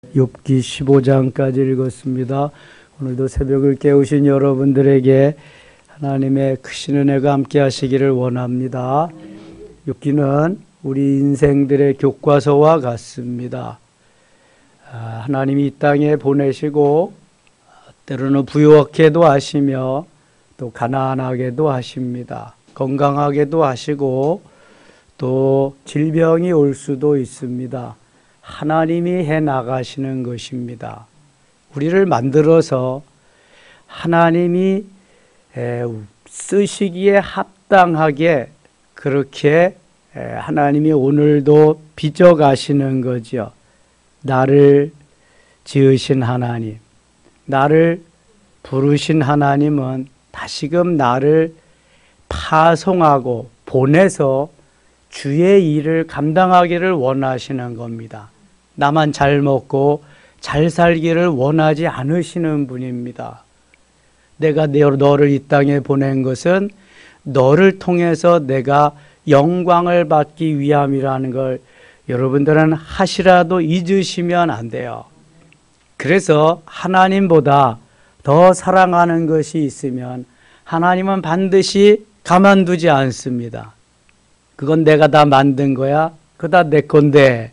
욥기 15장까지 읽었습니다. 오늘도 새벽을 깨우신 여러분들에게 하나님의 크신 은혜가 함께 하시기를 원합니다. 욥기는 우리 인생들의 교과서와 같습니다. 하나님이 이 땅에 보내시고 때로는 부유하게도 하시며 또 가난하게도 하십니다. 건강하게도 하시고 또 질병이 올 수도 있습니다. 하나님이 해 나가시는 것입니다. 우리를 만들어서 하나님이 쓰시기에 합당하게 그렇게 하나님이 오늘도 빚어가시는 거죠. 나를 지으신 하나님, 나를 부르신 하나님은 다시금 나를 파송하고 보내서 주의 일을 감당하기를 원하시는 겁니다. 나만 잘 먹고 잘 살기를 원하지 않으시는 분입니다. 내가 너를 이 땅에 보낸 것은 너를 통해서 내가 영광을 받기 위함이라는 걸 여러분들은 하시라도 잊으시면 안 돼요. 그래서 하나님보다 더 사랑하는 것이 있으면 하나님은 반드시 가만두지 않습니다. 그건 내가 다 만든 거야. 그거 다 내 건데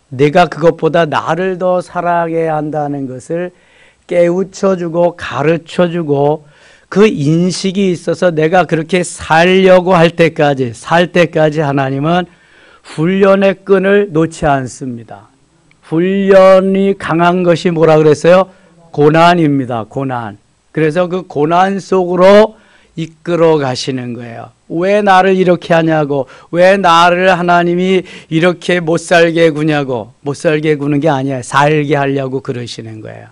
내가 그것보다 나를 더 사랑해야 한다는 것을 깨우쳐주고 가르쳐주고 그 인식이 있어서 내가 그렇게 살려고 할 때까지 하나님은 훈련의 끈을 놓지 않습니다. 훈련이 강한 것이 뭐라 그랬어요? 고난입니다. 고난. 그래서 그 고난 속으로 이끌어 가시는 거예요. 왜 나를 이렇게 하냐고, 왜 나를 하나님이 이렇게 못 살게 구냐고. 못 살게 구는 게 아니야. 살게 하려고 그러시는 거예요.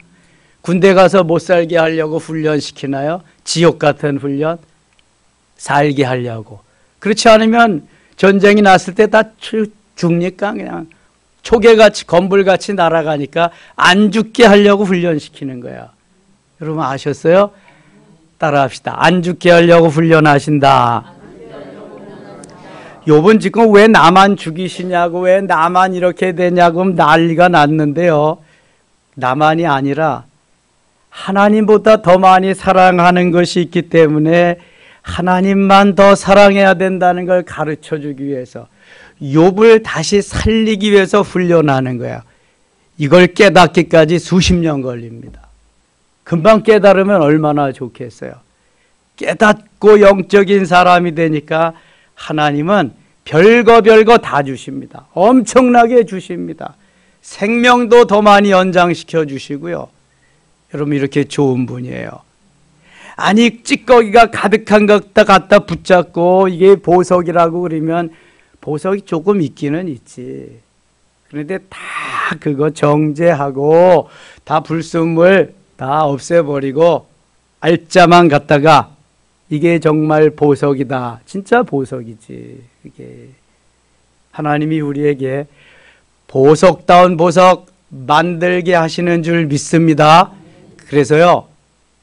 군대 가서 못 살게 하려고 훈련시키나요? 지옥 같은 훈련? 살게 하려고. 그렇지 않으면 전쟁이 났을 때 다 죽니까 그냥 초계같이 건불같이 날아가니까 안 죽게 하려고 훈련시키는 거예요. 여러분 아셨어요? 따라합시다. 안 죽게 하려고 훈련하신다. 욥은 지금 왜 나만 죽이시냐고, 왜 나만 이렇게 되냐고 난리가 났는데요. 나만이 아니라 하나님보다 더 많이 사랑하는 것이 있기 때문에 하나님만 더 사랑해야 된다는 걸 가르쳐 주기 위해서 욥을 다시 살리기 위해서 훈련하는 거야. 이걸 깨닫기까지 수십 년 걸립니다. 금방 깨달으면 얼마나 좋겠어요. 깨닫고 영적인 사람이 되니까 하나님은 별거 다 주십니다. 엄청나게 주십니다. 생명도 더 많이 연장시켜 주시고요. 여러분 이렇게 좋은 분이에요. 아니 찌꺼기가 가득한 것 갖다 붙잡고 이게 보석이라고 그러면 보석이 조금 있기는 있지. 그런데 다 그거 정제하고 다 불순물 다 없애버리고 알짜만 갖다가 이게 정말 보석이다. 진짜 보석이지. 이게 하나님이 우리에게 보석다운 보석 만들게 하시는 줄 믿습니다. 그래서요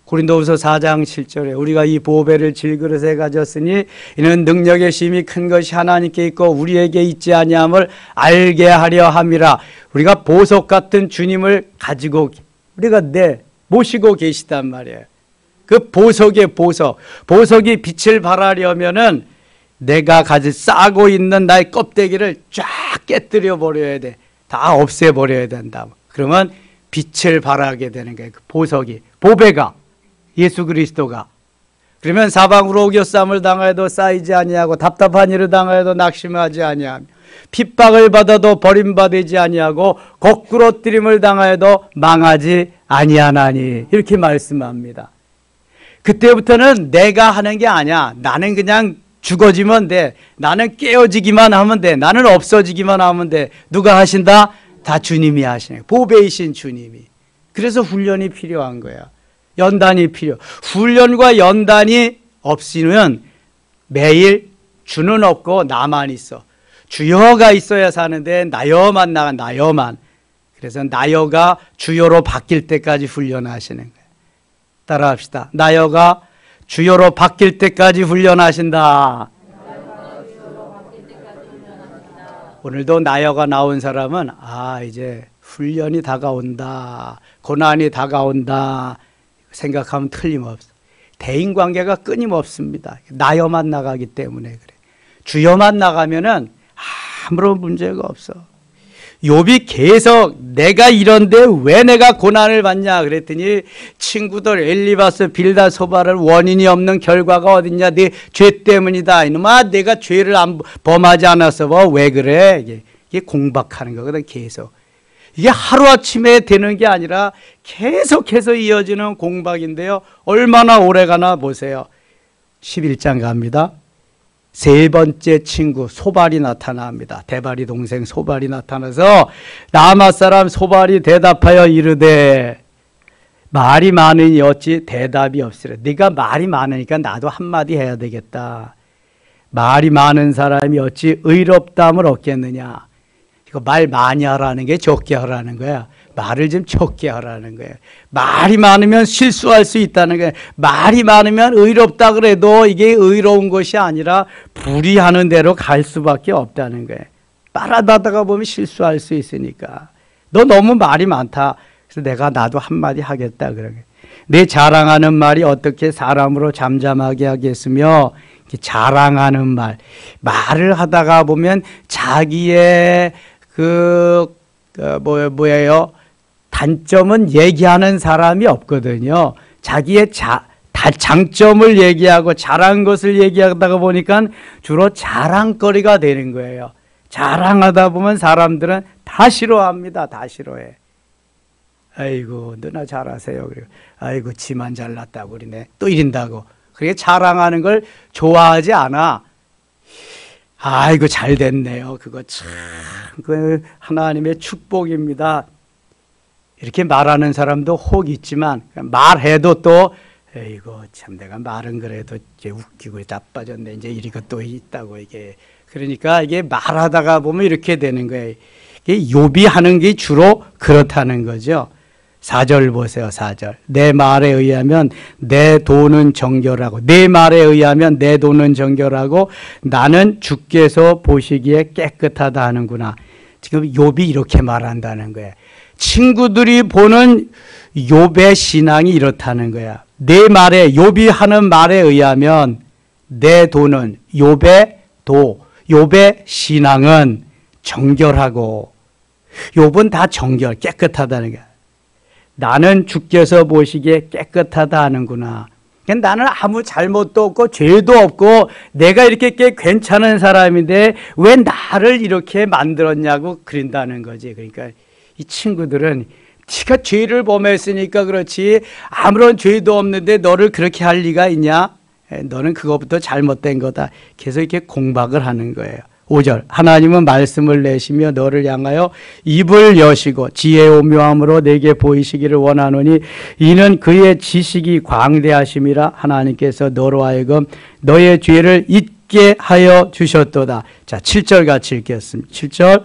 고린도후서 4장 7절에 우리가 이 보배를 질그릇에 가졌으니 이는 능력의 심이 큰 것이 하나님께 있고 우리에게 있지 아니함을 알게 하려 함이라. 우리가 보석 같은 주님을 가지고 우리가 모시고 계시단 말이에요. 그 보석의 보석이 빛을 발하려면은 내가 싸고 있는 나의 껍데기를 쫙 깨뜨려 버려야 돼. 다 없애 버려야 된다. 그러면 빛을 발하게 되는 거예요. 그 보석이, 보배가, 예수 그리스도가. 그러면 사방으로 오겨쌈을 당하여도 쌓이지 아니하고 답답한 일을 당하여도 낙심하지 아니하며 핍박을 받아도 버림받지 아니하고 거꾸로뜨림을 당하여도 망하지 아니하나니 이렇게 말씀합니다. 그때부터는 내가 하는 게 아니야. 나는 그냥 죽어지면 돼. 나는 깨어지기만 하면 돼. 나는 없어지기만 하면 돼. 누가 하신다? 다 주님이 하시네. 보배이신 주님이. 그래서 훈련이 필요한 거야. 연단이 훈련과 연단이 없으면 매일 주는 없고 나만 있어. 주여가 있어야 사는데 나여만 나가. 나여만. 그래서 나여가 주여로 바뀔 때까지 훈련하시는 거예요. 따라합시다. 나여가 주여로 바뀔 때까지 훈련하신다. 오늘도 나여가 나온 사람은 이제 훈련이 다가온다, 고난이 다가온다 생각하면 틀림없어. 대인관계가 끊임없습니다. 나여만 나가기 때문에 그래. 주여만 나가면은 아무런 문제가 없어. 욥이 계속 내가 이런데 왜 내가 고난을 받냐 그랬더니 친구들 엘리바스 빌다 소바를 원인이 없는 결과가 어딨냐, 네 죄 때문이다. 이놈아, 내가 죄를 안 범하지 않았어. 왜 그래? 이게 공박하는 거거든. 계속 이게 하루아침에 되는 게 아니라 계속해서 이어지는 공박인데요. 얼마나 오래가나 보세요. 11장 갑니다. 세 번째 친구 소발이 나타납니다. 대발이 동생 소발이 나타나서 라마 사람 소발이 대답하여 이르되 말이 많으니 어찌 대답이 없으랴. 네가 말이 많으니까 나도 한마디 해야 되겠다. 말이 많은 사람이 어찌 의롭다함을 얻겠느냐. 이거 말 많이 하라는 게 적게 하라는 거야. 말을 좀 적게 하라는 거예요. 말이 많으면 실수할 수 있다는 거예요. 말이 많으면 의롭다 그래도 이게 의로운 것이 아니라 불의하는 대로 갈 수밖에 없다는 거예요. 빨아다가 보면 실수할 수 있으니까. 너 너무 말이 많다. 그래서 나도 한마디 하겠다. 내 자랑하는 말이 어떻게 사람으로 잠잠하게 하겠으며, 자랑하는 말을 하다가 보면 자기의 뭐예요? 단점은 얘기하는 사람이 없거든요. 자기의 장점을 얘기하고 잘한 것을 얘기하다가 보니까 주로 자랑거리가 되는 거예요. 자랑하다 보면 사람들은 다 싫어합니다. 다 싫어해. 아이고 누나 잘하세요. 그리고 아이고 지만 잘났다고 그러네. 또 이런다고. 그게 자랑하는 걸 좋아하지 않아. 아이고 잘 됐네요. 그거 참 그 하나님의 축복입니다. 이렇게 말하는 사람도 혹 있지만 말해도 또 에이고 참 내가 말은 그래도 이제 웃기고 나빠졌네. 이제 이리가 또 있다고 이게. 그러니까 이게 말하다가 보면 이렇게 되는 거예요. 이게 욥이 하는 게 주로 그렇다는 거죠. 4절 보세요. 4절. 내 말에 의하면 내 돈은 정결하고, 내 말에 의하면 내 돈은 정결하고 나는 주께서 보시기에 깨끗하다 하는구나. 지금 욥이 이렇게 말한다는 거예요. 친구들이 보는 욥의 신앙이 이렇다는 거야. 내 말에, 욥이 하는 말에 의하면 내 돈은, 욥의 신앙은 정결하고, 욥은 다 정결, 깨끗하다는 거야. 나는 주께서 보시기에 깨끗하다 하는구나. 나는 아무 잘못도 없고 죄도 없고 내가 이렇게 꽤 괜찮은 사람인데 왜 나를 이렇게 만들었냐고 그런다는 거지. 그러니까 이 친구들은 네가 죄를 범했으니까 그렇지 아무런 죄도 없는데 너를 그렇게 할 리가 있냐? 너는 그것부터 잘못된 거다. 계속 이렇게 공박을 하는 거예요. 5절. 하나님은 말씀을 내시며 너를 향하여 입을 여시고 지혜의 오묘함으로 내게 보이시기를 원하노니 이는 그의 지식이 광대하심이라. 하나님께서 너로 하여금 너의 죄를 잊게 하여 주셨도다. 자, 7절 같이 읽겠습니다. 7절.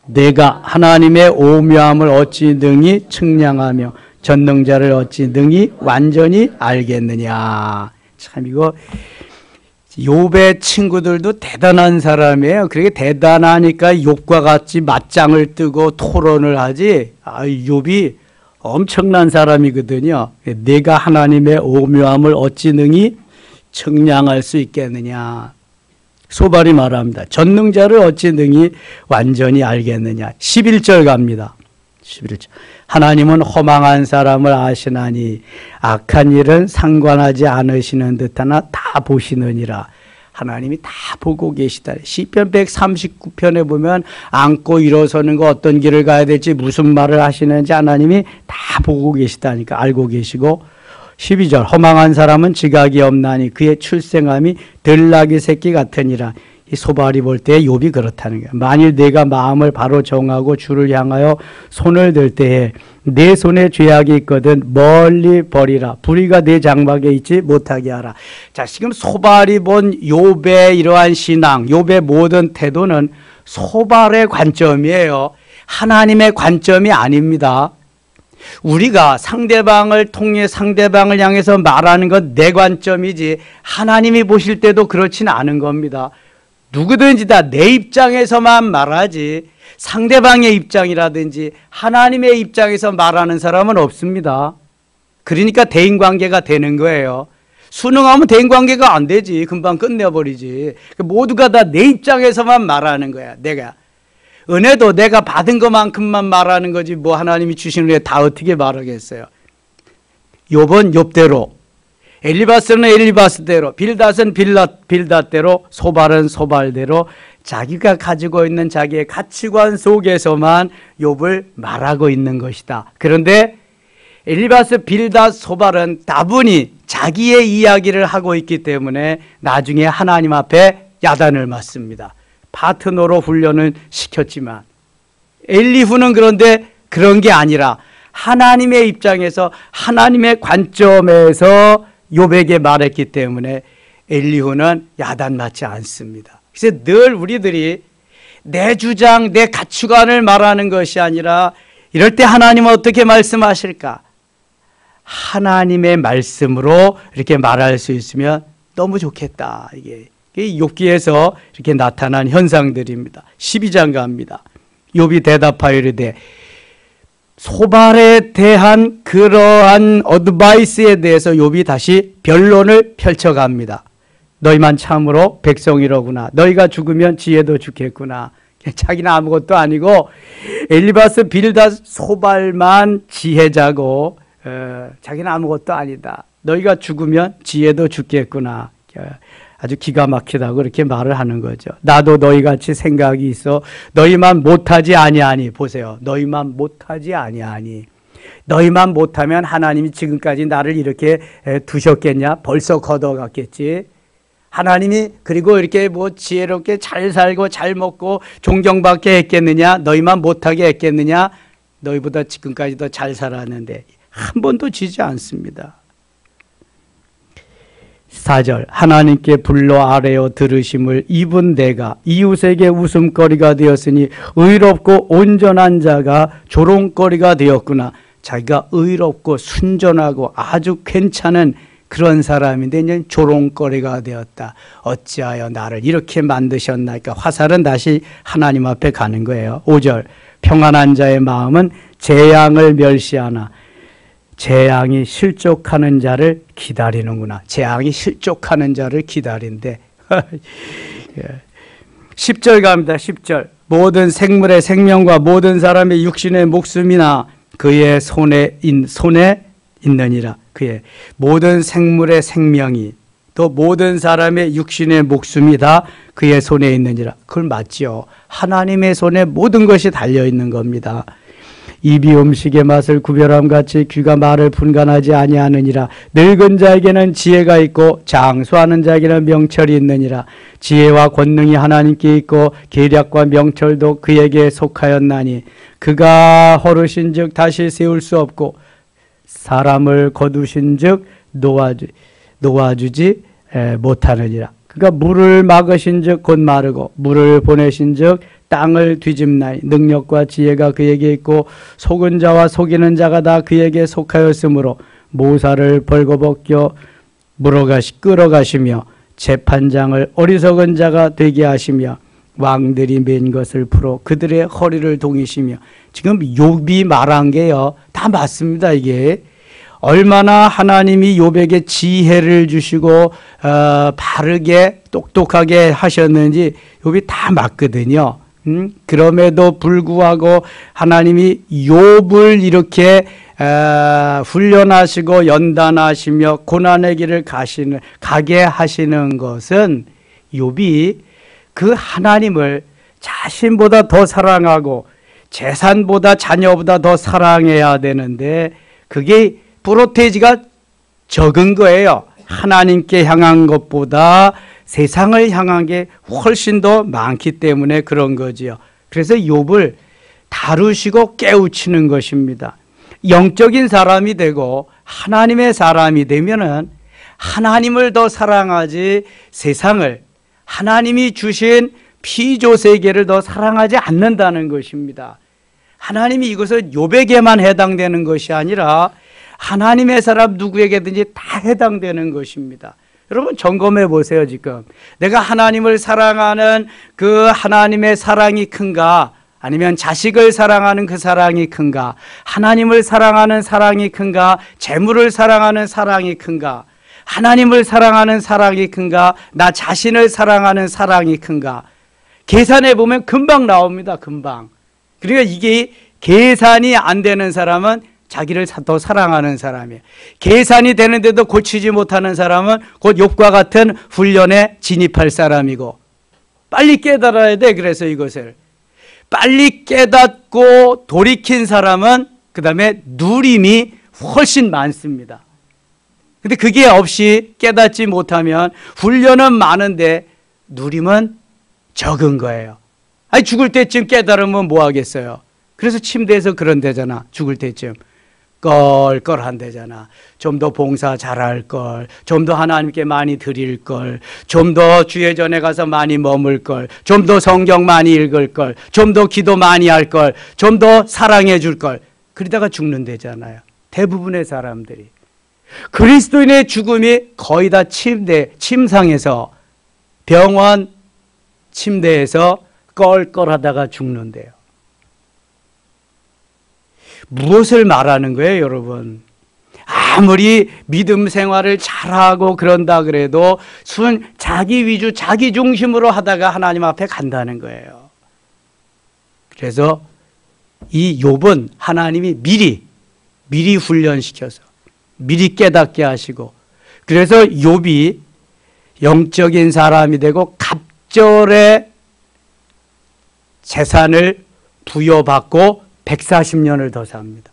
내가 하나님의 오묘함을 어찌 능히 측량하며 전능자를 어찌 능히 완전히 알겠느냐. 참 이거 욥의 친구들도 대단한 사람이에요. 그렇게 대단하니까 욥과 같이 맞짱을 뜨고 토론을 하지. 욥이 엄청난 사람이거든요. 내가 하나님의 오묘함을 어찌 능히 측량할 수 있겠느냐. 소발이 말합니다. 전능자를 어찌 능히 완전히 알겠느냐. 11절 갑니다. 11절. 하나님은 허망한 사람을 아시나니 악한 일은 상관하지 않으시는 듯하나 다 보시느니라. 하나님이 다 보고 계시다. 시편 139편에 보면 앉고 일어서는 거 어떤 길을 가야 될지 무슨 말을 하시는지 하나님이 다 보고 계시다니까 알고 계시고. 12절. 허망한 사람은 지각이 없나니 그의 출생함이 들나귀 새끼 같으니라. 이 소발이 볼 때 욥이 그렇다는 거야. 만일 내가 마음을 바로 정하고 주를 향하여 손을 들 때에 내 손에 죄악이 있거든 멀리 버리라. 불의가 내 장막에 있지 못하게 하라. 자, 지금 소발이 본 욥의 이러한 신앙, 욥의 모든 태도는 소발의 관점이에요. 하나님의 관점이 아닙니다. 우리가 상대방을 통해 상대방을 향해서 말하는 건 내 관점이지 하나님이 보실 때도 그렇지는 않은 겁니다. 누구든지 다 내 입장에서만 말하지 상대방의 입장이라든지 하나님의 입장에서 말하는 사람은 없습니다. 그러니까 대인관계가 되는 거예요. 순응하면 대인관계가 안 되지. 금방 끝내버리지. 모두가 다 내 입장에서만 말하는 거야. 내가 은혜도 내가 받은 것만큼만 말하는 거지 뭐 하나님이 주신 은혜 다 어떻게 말하겠어요. 욥은 욥대로, 엘리바스는 엘리바스대로, 빌닷은 빌닷대로, 소발은 소발대로 자기가 가지고 있는 자기의 가치관 속에서만 욥을 말하고 있는 것이다. 그런데 엘리바스, 빌닷, 소발은 다분히 자기의 이야기를 하고 있기 때문에 나중에 하나님 앞에 야단을 맞습니다. 파트너로 훈련을 시켰지만 엘리후는 그런데 그런 게 아니라 하나님의 입장에서 하나님의 관점에서 욥에게 말했기 때문에 엘리후는 야단 맞지 않습니다. 그래서 늘 우리들이 내 주장, 내 가치관을 말하는 것이 아니라 이럴 때 하나님은 어떻게 말씀하실까? 하나님의 말씀으로 이렇게 말할 수 있으면 너무 좋겠다. 이게 욥기에서 이렇게 나타난 현상들입니다. 12장 갑니다. 욥이 대답하여 이르되 소발에 대한 그러한 어드바이스에 대해서 욥이 다시 변론을 펼쳐갑니다. 너희만 참으로 백성이로구나. 너희가 죽으면 지혜도 죽겠구나. 자기는 아무것도 아니고 엘리바스, 빌닷, 소발만 지혜자고 자기는 아무것도 아니다. 너희가 죽으면 지혜도 죽겠구나. 아주 기가 막히다고 그렇게 말을 하는 거죠. 나도 너희같이 생각이 있어. 너희만 못하지 아니하니. 보세요. 너희만 못하지 아니하니. 너희만 못하면 하나님이 지금까지 나를 이렇게 두셨겠냐? 벌써 걷어갔겠지. 하나님이 그리고 이렇게 뭐 지혜롭게 잘 살고 잘 먹고 존경받게 했겠느냐? 너희만 못하게 했겠느냐? 너희보다 지금까지 더 잘 살았는데 한 번도 지지 않습니다. 4절 하나님께 불러 아뢰어 들으심을 입은 내가 이웃에게 웃음거리가 되었으니 의롭고 온전한 자가 조롱거리가 되었구나. 자기가 의롭고 순전하고 아주 괜찮은 그런 사람인데 이제 조롱거리가 되었다. 어찌하여 나를 이렇게 만드셨나. 그러니까 화살은 다시 하나님 앞에 가는 거예요. 5절 평안한 자의 마음은 재앙을 멸시하나 재앙이 실족하는 자를 기다리는구나. 재앙이 실족하는 자를 기다린대. 10절 갑니다. 10절 모든 생물의 생명과 모든 사람의 육신의 목숨이나 그의 손에 있느니라. 그의 모든 생물의 생명이 또 모든 사람의 육신의 목숨이 다 그의 손에 있느니라. 그걸 맞지요. 하나님의 손에 모든 것이 달려있는 겁니다. 입이 음식의 맛을 구별함 같이 귀가 말을 분간하지 아니하느니라. 늙은 자에게는 지혜가 있고 장수하는 자에게는 명철이 있느니라. 지혜와 권능이 하나님께 있고 계략과 명철도 그에게 속하였나니 그가 허르신 즉 다시 세울 수 없고 사람을 거두신 즉 놓아주지 못하느니라. 그가 물을 막으신 즉 곧 마르고 물을 보내신 즉 땅을 뒤집나니 능력과 지혜가 그에게 있고 속은 자와 속이는 자가 다 그에게 속하였으므로 모사를 벌거벗겨 끌어가시며 재판장을 어리석은 자가 되게 하시며 왕들이 맨 것을 풀어 그들의 허리를 동이시며. 지금 욥이 말한 게요 다 맞습니다. 이게 얼마나 하나님이 욥에게 지혜를 주시고 바르게 똑똑하게 하셨는지 욥이 다 맞거든요. 그럼에도 불구하고 하나님이 욥을 이렇게 훈련하시고 연단하시며 고난의 길을 가게 하시는 것은 욥이 그 하나님을 자신보다 더 사랑하고 재산보다 자녀보다 더 사랑해야 되는데 그게 프로테이지가 적은 거예요. 하나님께 향한 것보다 세상을 향한 게 훨씬 더 많기 때문에 그런 거지요. 그래서 욥을 다루시고 깨우치는 것입니다. 영적인 사람이 되고 하나님의 사람이 되면은 하나님을 더 사랑하지 세상을 하나님이 주신 피조 세계를 더 사랑하지 않는다는 것입니다. 하나님이 이것은 욥에게만 해당되는 것이 아니라 하나님의 사람 누구에게든지 다 해당되는 것입니다. 여러분 점검해 보세요. 지금 내가 하나님을 사랑하는 그 하나님의 사랑이 큰가 아니면 자식을 사랑하는 그 사랑이 큰가? 하나님을 사랑하는 사랑이 큰가? 재물을 사랑하는 사랑이 큰가? 하나님을 사랑하는 사랑이 큰가? 나 자신을 사랑하는 사랑이 큰가? 계산해 보면 금방 나옵니다. 금방. 그러니까 이게 계산이 안 되는 사람은 자기를 더 사랑하는 사람이에요. 계산이 되는데도 고치지 못하는 사람은 곧 욥과 같은 훈련에 진입할 사람이고, 빨리 깨달아야 돼. 그래서 이것을 빨리 깨닫고 돌이킨 사람은 그 다음에 누림이 훨씬 많습니다. 근데 그게 없이 깨닫지 못하면 훈련은 많은데 누림은 적은 거예요. 아니, 죽을 때쯤 깨달으면 뭐 하겠어요? 그래서 침대에서 그런대잖아. 죽을 때쯤 껄껄한대잖아. 좀 더 봉사 잘할 걸, 좀 더 하나님께 많이 드릴 걸, 좀 더 주의 전에 가서 많이 머물 걸, 좀 더 성경 많이 읽을 걸, 좀 더 기도 많이 할 걸, 좀 더 사랑해 줄 걸. 그러다가 죽는다잖아요. 대부분의 사람들이. 그리스도인의 죽음이 거의 다 침상에서, 병원 침대에서 껄껄하다가 죽는데요. 무엇을 말하는 거예요, 여러분? 아무리 믿음 생활을 잘하고 그런다 그래도 자기 위주, 자기 중심으로 하다가 하나님 앞에 간다는 거예요. 그래서 이 욥은 하나님이 미리 훈련시켜서 미리 깨닫게 하시고, 그래서 욥이 영적인 사람이 되고 갑절의 재산을 부여받고 140년을 더 삽니다.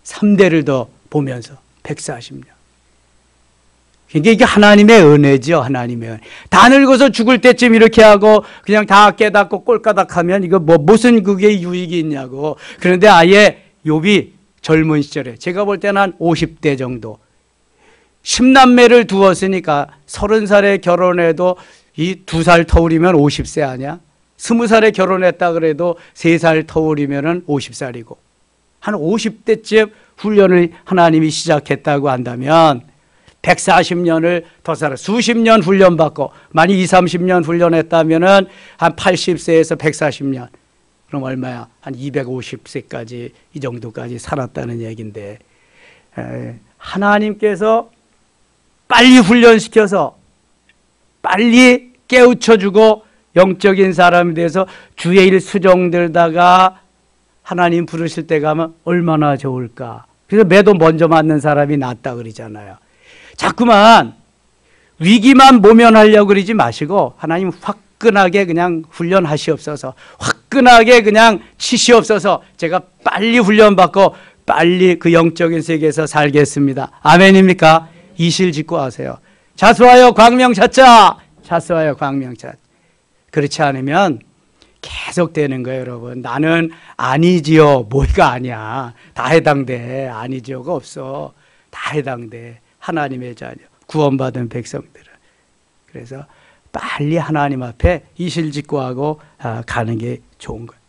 3대를 더 보면서 140년. 그러니까 이게 하나님의 은혜죠. 하나님의 은혜. 다 늙어서 죽을 때쯤 이렇게 하고 그냥 다 깨닫고 꼴까닥하면 이거 무슨 그게 유익이 있냐고. 그런데 아예 욥이 젊은 시절에, 제가 볼 때는 한 50대 정도, 10남매를 두었으니까 30살에 결혼해도 이 2살 터울이면 50세 아니야? 20살에 결혼했다 그래도 3살 터울이면 50살이고, 한 50대쯤 훈련을 하나님이 시작했다고 한다면 140년을 더 살아, 수십 년 훈련받고, 만약 20, 30년 훈련했다면 한 80세에서 140년, 그럼 얼마야? 한 250세까지, 이 정도까지 살았다는 얘기인데, 하나님께서 빨리 훈련시켜서 빨리 깨우쳐주고 영적인 사람이 돼서 주의 일 수종 들다가 하나님 부르실 때 가면 얼마나 좋을까. 그래서 매도 먼저 맞는 사람이 낫다 그러잖아요. 자꾸만 위기만 모면하려고 그러지 마시고 하나님 화끈하게 그냥 훈련하시옵소서, 화끈하게 그냥 치시옵소서, 제가 빨리 훈련받고 빨리 그 영적인 세계에서 살겠습니다. 아멘입니까? 이실 짓고 하세요. 자수하여 광명 찾자. 자수하여 광명 찾자. 그렇지 않으면 계속 되는 거예요, 여러분. 나는 아니지요. 뭐가 아니야. 다 해당돼. 아니지요가 없어. 다 해당돼. 하나님의 자녀, 구원받은 백성들은. 그래서 빨리 하나님 앞에 이실직고하고 가는 게 좋은 거예요.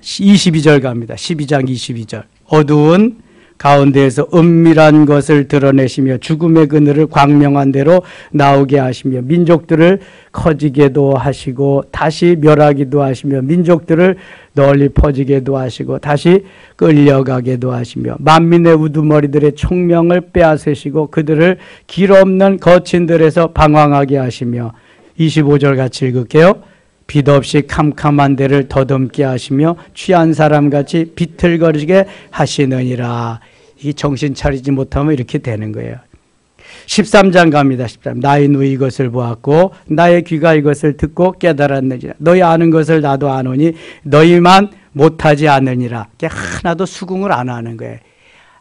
22절 갑니다. 12장 22절. 어두운 가운데에서 은밀한 것을 드러내시며 죽음의 그늘을 광명한 대로 나오게 하시며 민족들을 커지게도 하시고 다시 멸하기도 하시며 민족들을 널리 퍼지게도 하시고 다시 끌려가게도 하시며 만민의 우두머리들의 총명을 빼앗으시고 그들을 길 없는 거친들에서 방황하게 하시며 25절 같이 읽을게요. 빛 없이 캄캄한 데를 더듬게 하시며 취한 사람같이 비틀거리게 하시느니라. 이 정신 차리지 못하면 이렇게 되는 거예요. 13장 갑니다. 13. 나의 눈이 이것을 보았고 나의 귀가 이것을 듣고 깨달았느니라. 너희 아는 것을 나도 아노니 너희만 못하지 않으니라. 하나도 수긍을 안 하는 거예요.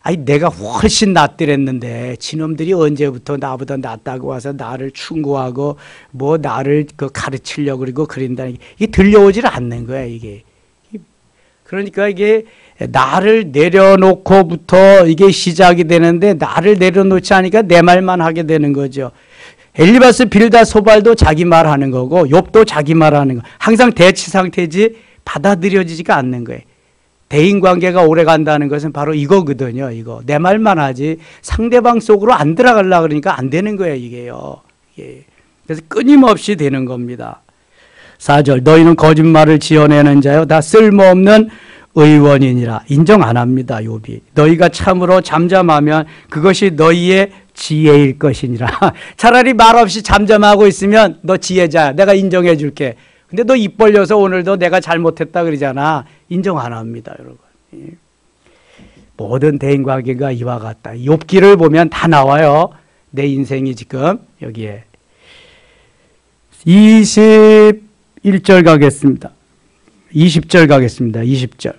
아니 내가 훨씬 낫더랬는데 지놈들이 언제부터 나보다 낫다고 와서 나를 충고하고 뭐 나를 가르치려고 그러고 그런다는 게 이게 들려오질 않는 거야 이게. 그러니까 이게 나를 내려놓고부터 이게 시작이 되는데 나를 내려놓지 않으니까 내 말만 하게 되는 거죠. 엘리바스, 빌다, 소발도 자기 말 하는 거고 욥도 자기 말 하는 거. 항상 대치 상태지 받아들여지지가 않는 거예요. 대인관계가 오래 간다는 것은 바로 이거거든요. 이거 내 말만 하지 상대방 속으로 안 들어가려고 그러니까 안 되는 거예요. 이게요. 예. 그래서 끊임없이 되는 겁니다. 4절 너희는 거짓말을 지어내는 자요 다 쓸모없는 의원이니라. 인정 안 합니다. 욥이. 너희가 참으로 잠잠하면 그것이 너희의 지혜일 것이니라. 차라리 말없이 잠잠하고 있으면 너 지혜자야. 내가 인정해 줄게. 근데 너 입 벌려서 오늘도 내가 잘못했다 그러잖아. 인정 안 합니다, 여러분. 모든 대인관계가 이와 같다. 욥기를 보면 다 나와요. 내 인생이 지금 여기에. 21절 가겠습니다. 20절 가겠습니다. 20절.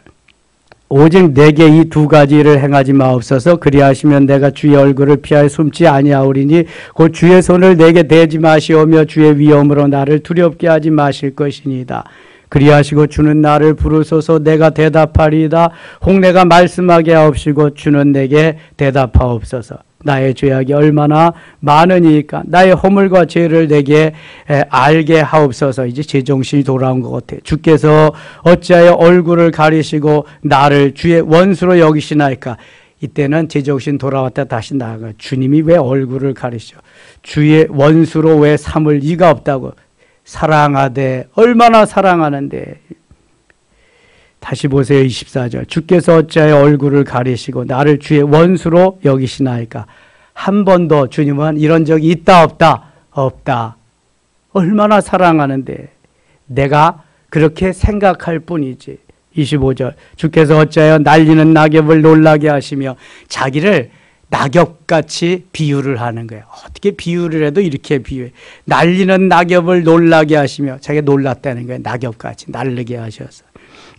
오직 내게 이 두 가지를 행하지 마옵소서. 그리하시면 내가 주의 얼굴을 피하여 숨지 아니하오리니 곧 주의 손을 내게 대지 마시오며 주의 위엄으로 나를 두렵게 하지 마실 것이니이다. 그리하시고 주는 나를 부르소서. 내가 대답하리이다. 혹 내가 말씀하게 하옵시고 주는 내게 대답하옵소서. 나의 죄악이 얼마나 많으니까 나의 허물과 죄를 내게 알게 하옵소서. 이제 제정신이 돌아온 것 같아요. 주께서 어찌하여 얼굴을 가리시고 나를 주의 원수로 여기시나이까. 이때는 제정신 돌아왔다 다시 나아가 주님이 왜 얼굴을 가리셔? 주의 원수로 왜 삼을 이가 없다고. 사랑하되 얼마나 사랑하는데. 다시 보세요. 24절. 주께서 어찌하여 얼굴을 가리시고 나를 주의 원수로 여기시나이까. 한 번도 주님은 이런 적이 있다 없다? 없다. 얼마나 사랑하는데 내가 그렇게 생각할 뿐이지. 25절. 주께서 어찌하여 날리는 낙엽을 놀라게 하시며 자기를 낙엽같이 비유를 하는 거예요. 어떻게 비유를 해도 이렇게 비유해. 날리는 낙엽을 놀라게 하시며 자기가 놀랐다는 거예요. 낙엽같이 날르게 하셔서.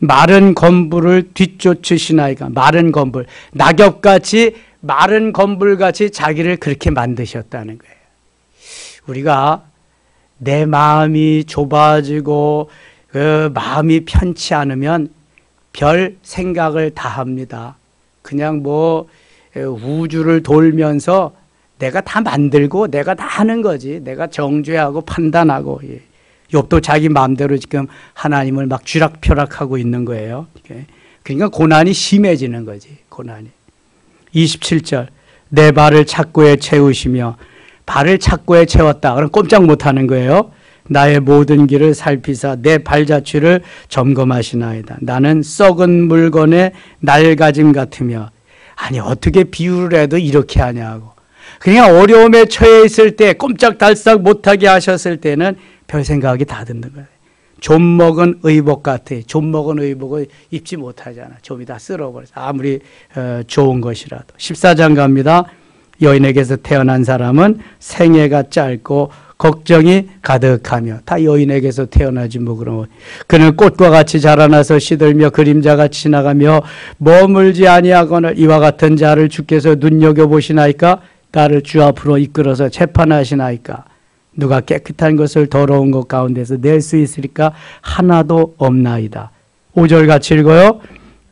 마른 건불을 뒤쫓으시나이까. 마른 건불. 낙엽같이 마른 건불같이 자기를 그렇게 만드셨다는 거예요. 우리가 내 마음이 좁아지고 마음이 편치 않으면 별 생각을 다 합니다. 그냥 뭐 우주를 돌면서 내가 다 만들고 내가 다 하는 거지. 내가 정죄하고 판단하고. 욥도 자기 마음대로 지금 하나님을 막 쥐락펴락하고 있는 거예요. 그러니까 고난이 심해지는 거지. 고난이. 27절. 내 발을 착고에 채우시며. 발을 착고에 채웠다. 그럼 꼼짝 못하는 거예요. 나의 모든 길을 살피사 내 발자취를 점검하시나이다. 나는 썩은 물건의 낡아짐 같으며. 아니 어떻게 비유를 해도 이렇게 하냐고. 그냥 어려움에 처해 있을 때 꼼짝달싹 못하게 하셨을 때는 별 생각이 다 드는 거예요. 좀 먹은 의복 같아. 좀 먹은 의복을 입지 못하잖아. 좀이 다 쓸어버려서 아무리 좋은 것이라도. 14장 갑니다. 여인에게서 태어난 사람은 생애가 짧고 걱정이 가득하며. 다 여인에게서 태어나지 뭐 그러면. 그는 꽃과 같이 자라나서 시들며 그림자같이 지나가며 머물지 아니하거늘. 이와 같은 자를 주께서 눈여겨보시나이까. 나를 주 앞으로 이끌어서 재판하시나이까. 누가 깨끗한 것을 더러운 것 가운데서 낼 수 있으리까. 하나도 없나이다. 5절 같이 읽어요.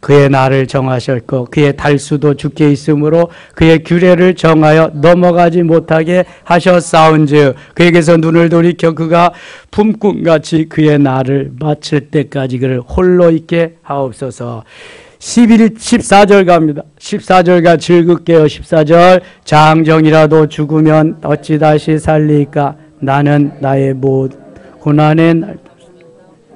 그의 날을 정하셨고 그의 달수도 주께 있으므로 그의 규례를 정하여 넘어가지 못하게 하셨사온즉 그에게서 눈을 돌이켜 그가 품꾼같이 그의 날을 마칠 때까지 그를 홀로 있게 하옵소서. 14절 갑니다. 14절가 즐겁게요. 14절. 장정이라도 죽으면 어찌 다시 살리까. 나는 나의 고난의 날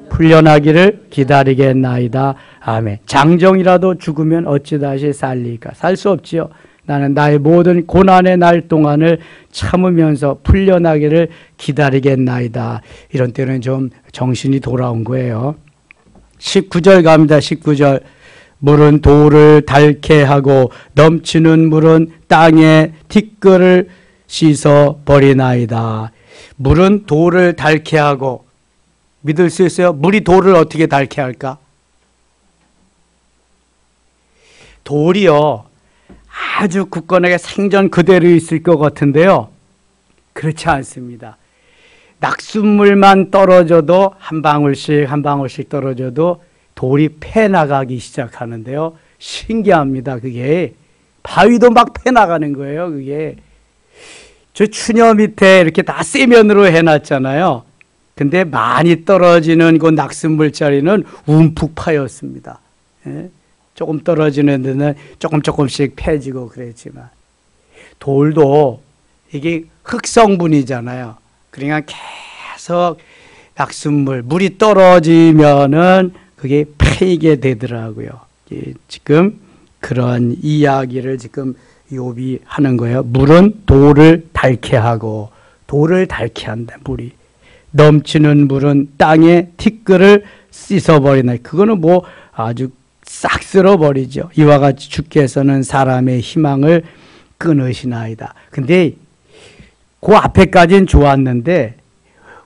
풀려나기를 기다리겠나이다. 아멘. 장정이라도 죽으면 어찌 다시 살리까. 살 수 없지요. 나는 나의 모든 고난의 날 동안을 참으면서 풀려나기를 기다리겠나이다. 이런 때는 좀 정신이 돌아온 거예요. 19절 갑니다. 19절. 물은 돌을 닳게 하고 넘치는 물은 땅에 티끌을 씻어 버리나이다. 물은 돌을 닳게 하고. 믿을 수 있어요? 물이 돌을 어떻게 닳게 할까? 돌이요 아주 굳건하게 생전 그대로 있을 것 같은데요, 그렇지 않습니다. 낙숫물만 떨어져도 한 방울씩 한 방울씩 떨어져도 돌이 패나가기 시작하는데요, 신기합니다. 그게 바위도 막 패나가는 거예요. 그게 저 추녀 밑에 이렇게 다 세면으로 해놨잖아요. 근데 많이 떨어지는 그 낙숫물자리는 움푹 파였습니다. 예? 조금 떨어지는 데는 조금씩 패지고 그랬지만 돌도 이게 흙성분이잖아요. 그러니까 계속 약수물, 물이 떨어지면은 그게 패이게 되더라고요. 지금 그런 이야기를 지금 욥이 하는 거예요. 물은 돌을 닳게 하고, 돌을 닳게 한다. 물이 넘치는 물은 땅의 티끌을 씻어버리나. 그거는 뭐 아주 싹 쓸어버리죠. 이와 같이 주께서는 사람의 희망을 끊으시나이다. 근데 그 앞에까지는 좋았는데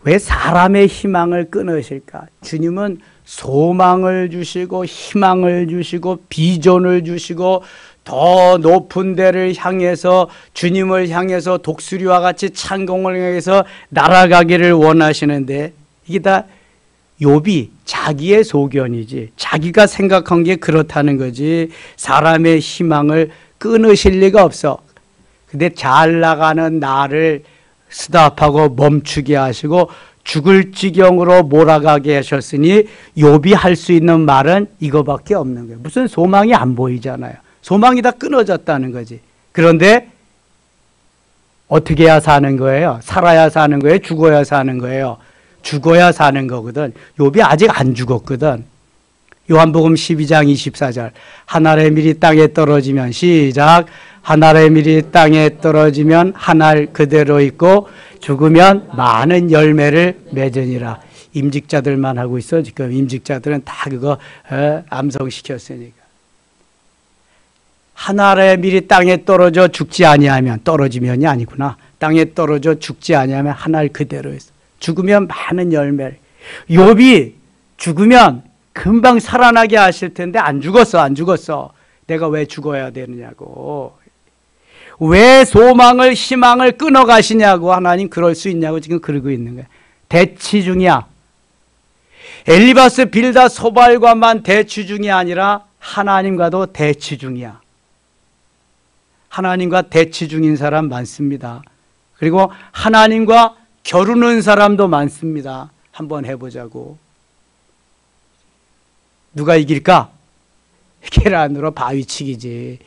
왜 사람의 희망을 끊으실까? 주님은 소망을 주시고 희망을 주시고 비전을 주시고 더 높은 데를 향해서, 주님을 향해서 독수리와 같이 창공을 향해서 날아가기를 원하시는데, 이게 다 욥이 자기의 소견이지, 자기가 생각한 게 그렇다는 거지 사람의 희망을 끊으실 리가 없어. 근데 잘 나가는 나를 스탑하고 멈추게 하시고 죽을 지경으로 몰아가게 하셨으니 욥이 할 수 있는 말은 이거밖에 없는 거예요. 무슨 소망이 안 보이잖아요. 소망이 다 끊어졌다는 거지. 그런데 어떻게 해야 사는 거예요? 살아야 사는 거예요? 죽어야 사는 거예요? 죽어야 사는 거거든. 욥이 아직 안 죽었거든. 요한복음 12장 24절. 한 알의 밀이 땅에 떨어지면, 시작. 한 알의 밀이 땅에 떨어지면 한 알 그대로 있고 죽으면 많은 열매를 맺으니라. 임직자들만 하고 있어. 지금 임직자들은 다 그거 암송시켰으니까. 한 알의 밀이 땅에 떨어져 죽지 아니하면, 떨어지면이 아니구나. 땅에 떨어져 죽지 아니하면 한 알 그대로 있어. 죽으면 많은 열매를. 욥이 죽으면 금방 살아나게 하실 텐데 안 죽었어. 안 죽었어. 내가 왜 죽어야 되느냐고. 왜 소망을, 희망을 끊어 가시냐고. 하나님 그럴 수 있냐고 지금 그러고 있는 거야. 대치 중이야. 엘리바스, 빌다, 소발과만 대치 중이 아니라 하나님과도 대치 중이야. 하나님과 대치 중인 사람 많습니다. 그리고 하나님과 겨루는 사람도 많습니다. 한번 해보자고. 누가 이길까? 계란으로 바위치기지.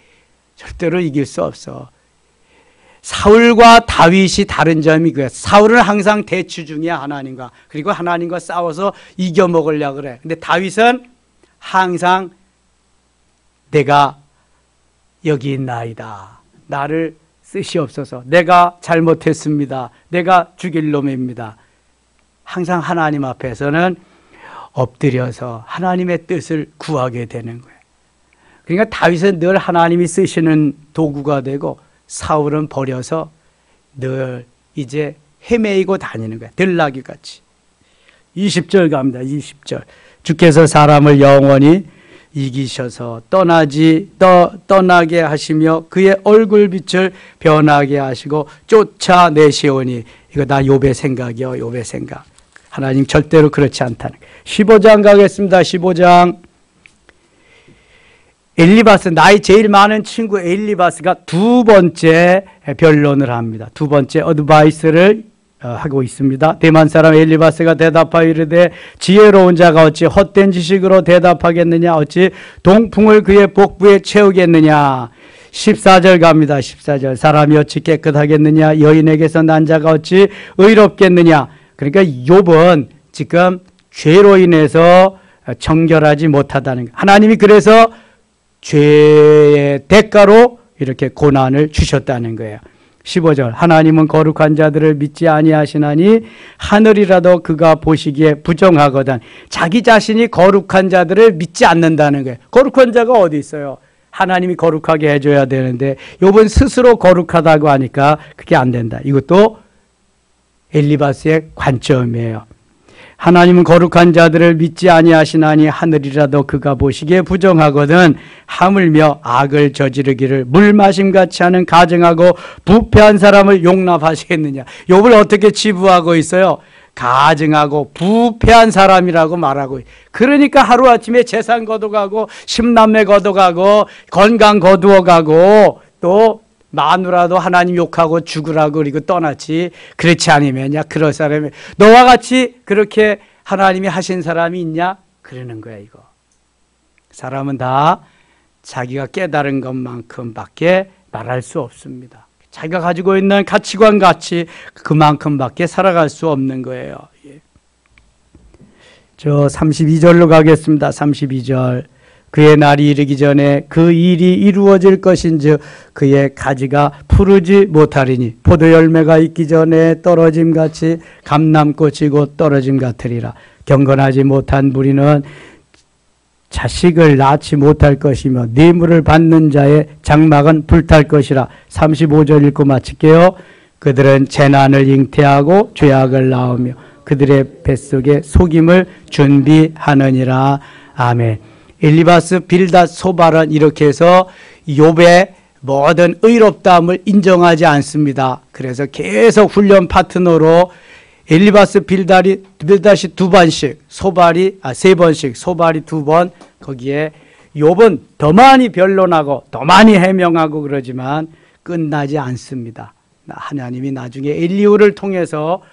절대로 이길 수 없어. 사울과 다윗이 다른 점이 그거야. 사울은 항상 대치 중이야, 하나님과. 그리고 하나님과 싸워서 이겨먹으려고 그래. 근데 다윗은 항상 내가 여기 있나이다. 나를 쓰시옵소서. 내가 잘못했습니다. 내가 죽일 놈입니다. 항상 하나님 앞에서는 엎드려서 하나님의 뜻을 구하게 되는 거예요. 그러니까 다윗은 늘 하나님이 쓰시는 도구가 되고, 사울은 버려서 늘 이제 헤매이고 다니는 거야. 들나귀 같이. 20절 갑니다. 20절. 주께서 사람을 영원히 이기셔서 떠나게 하시며 그의 얼굴빛을 변하게 하시고 쫓아내시오니. 이거 다 욥의 생각이요. 욥의 생각. 하나님 절대로 그렇지 않다는 거예요. 15장 가겠습니다. 15장. 엘리바스, 나이 제일 많은 친구 엘리바스가 두 번째 변론을 합니다. 두 번째 어드바이스를 하고 있습니다. 대만 사람 엘리바스가 대답하여 이르되 지혜로운 자가 어찌 헛된 지식으로 대답하겠느냐? 어찌 동풍을 그의 복부에 채우겠느냐? 14절 갑니다. 14절. 사람이 어찌 깨끗하겠느냐? 여인에게서 난 자가 어찌 의롭겠느냐? 그러니까 욥은 지금 죄로 인해서 정결하지 못하다는 거예요. 하나님이 그래서 죄의 대가로 이렇게 고난을 주셨다는 거예요. 15절. 하나님은 거룩한 자들을 믿지 아니하시나니 하늘이라도 그가 보시기에 부정하거든. 자기 자신이 거룩한 자들을 믿지 않는다는 거예요. 거룩한 자가 어디 있어요? 하나님이 거룩하게 해줘야 되는데 욥은 스스로 거룩하다고 하니까 그게 안 된다. 이것도 엘리바스의 관점이에요. 하나님은 거룩한 자들을 믿지 아니하시나니 하늘이라도 그가 보시기에 부정하거든. 하물며 악을 저지르기를 물 마심같이 하는 가증하고 부패한 사람을 용납하시겠느냐. 욥을 어떻게 치부하고 있어요? 가증하고 부패한 사람이라고 말하고. 그러니까 하루아침에 재산 거둬가고 십남매 거둬가고 건강 거두어가고 또 마누라도 하나님 욕하고 죽으라고 그리고 떠났지. 그렇지 않으면야 그럴 사람이 너와 같이 그렇게 하나님이 하신 사람이 있냐? 그러는 거야. 이거 사람은 다 자기가 깨달은 것만큼밖에 말할 수 없습니다. 자기가 가지고 있는 가치관 같이 그만큼밖에 살아갈 수 없는 거예요. 저 32절로 가겠습니다. 32절. 그의 날이 이르기 전에 그 일이 이루어질 것인즉 그의 가지가 푸르지 못하리니 포도 열매가 있기 전에 떨어짐같이 감람꽃이 곧 떨어짐 같으리라. 경건하지 못한 무리는 자식을 낳지 못할 것이며 뇌물을 받는 자의 장막은 불탈 것이라. 35절 읽고 마칠게요. 그들은 재난을 잉태하고 죄악을 낳으며 그들의 뱃속에 속임을 준비하느니라. 아멘. 엘리바스, 빌닷, 소발은 이렇게 해서 욥의 모든 의롭다함을 인정하지 않습니다. 그래서 계속 훈련 파트너로 엘리바스, 빌닷이 두 번씩, 소발이 세 번씩, 소발이 두 번, 거기에 욥은 더 많이 변론하고 더 많이 해명하고 그러지만 끝나지 않습니다. 하나님이 나중에 엘리후를 통해서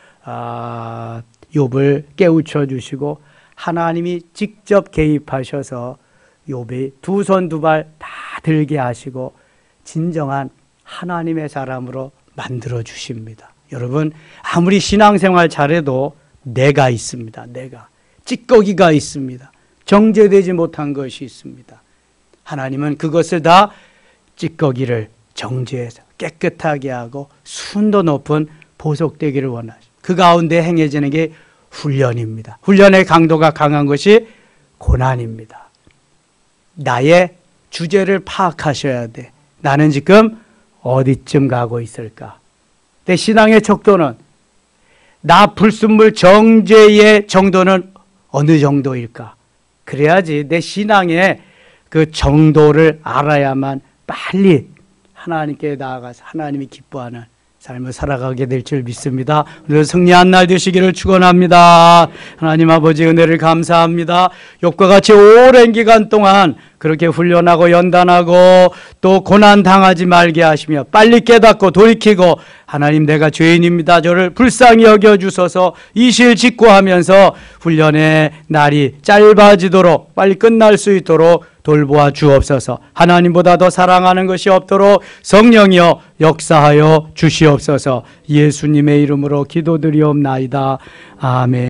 욥을 깨우쳐 주시고 하나님이 직접 개입하셔서 욥이 두 손 두 발 다 들게 하시고 진정한 하나님의 사람으로 만들어 주십니다. 여러분, 아무리 신앙생활 잘해도 내가 있습니다. 내가. 찌꺼기가 있습니다. 정죄되지 못한 것이 있습니다. 하나님은 그것을 다 찌꺼기를 정죄해서 깨끗하게 하고 순도 높은 보속되기를 원하십니다. 그 가운데 행해지는 게 훈련입니다. 훈련의 강도가 강한 것이 고난입니다. 나의 주제를 파악하셔야 돼. 나는 지금 어디쯤 가고 있을까? 내 신앙의 척도는, 나 불순물 정죄의 정도는 어느 정도일까? 그래야지 내 신앙의 그 정도를 알아야만 빨리 하나님께 나아가서 하나님이 기뻐하는 삶을 살아가게 될 줄 믿습니다. 오늘 승리한 날 되시기를 축원합니다. 하나님 아버지 은혜를 감사합니다. 욥과 같이 오랜 기간 동안 그렇게 훈련하고 연단하고 또 고난 당하지 말게 하시며 빨리 깨닫고 돌이키고 하나님 내가 죄인입니다. 저를 불쌍히 여겨주소서 이실 직고하면서 훈련의 날이 짧아지도록 빨리 끝날 수 있도록 돌보아 주옵소서. 하나님보다 더 사랑하는 것이 없도록 성령이여 역사하여 주시옵소서. 예수님의 이름으로 기도드리옵나이다. 아멘.